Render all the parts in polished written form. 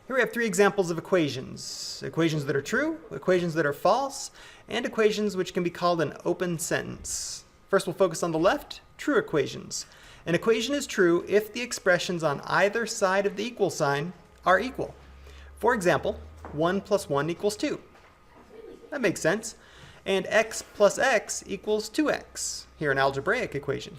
Here we have three examples of equations. Equations that are true, equations that are false, and equations which can be called an open sentence. First, we'll focus on the left, true equations. An equation is true if the expressions on either side of the equal sign are equal. For example, 1 plus 1 equals 2. That makes sense. And x plus x equals 2x. Here, an algebraic equation.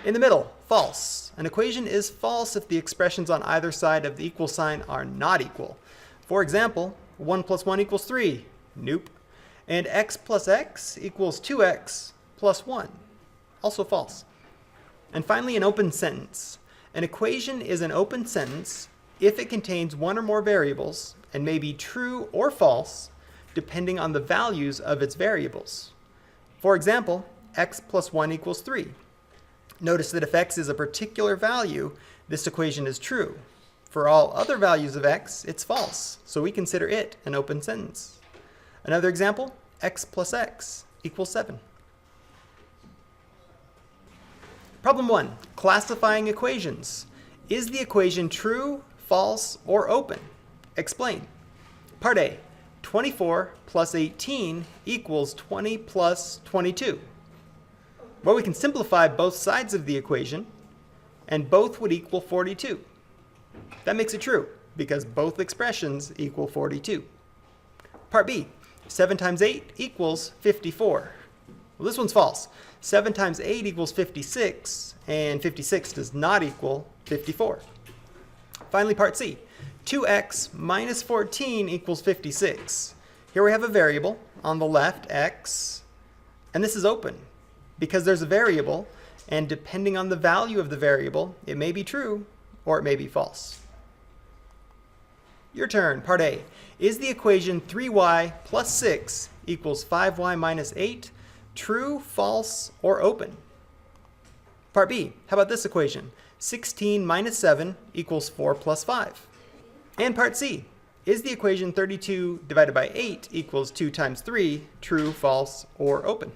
In the middle, false. An equation is false if the expressions on either side of the equal sign are not equal. For example, 1 plus 1 equals 3. Nope. And x plus x equals 2x plus 1. Also false. And finally, an open sentence. An equation is an open sentence if it contains one or more variables and may be true or false depending on the values of its variables. For example, x plus 1 equals 3. Notice that if x is a particular value, this equation is true. For all other values of x, it's false, so we consider it an open sentence. Another example, x plus x equals 7. Problem 1, classifying equations. Is the equation true, false, or open? Explain. Part A, 24 plus 18 equals 20 plus 22. Well, we can simplify both sides of the equation, and both would equal 42. That makes it true, because both expressions equal 42. Part B, 7 times 8 equals 54. Well, this one's false. 7 times 8 equals 56, and 56 does not equal 54. Finally, part C, 2x minus 14 equals 56. Here we have a variable on the left, x, and this is open, because there's a variable, and depending on the value of the variable, it may be true or it may be false. Your turn, part A. Is the equation 3y plus 6 equals 5y minus 8 true, false, or open? Part B. How about this equation? 16 minus 7 equals 4 plus 5. And part C. Is the equation 32 divided by 8 equals 2 times 3 true, false, or open?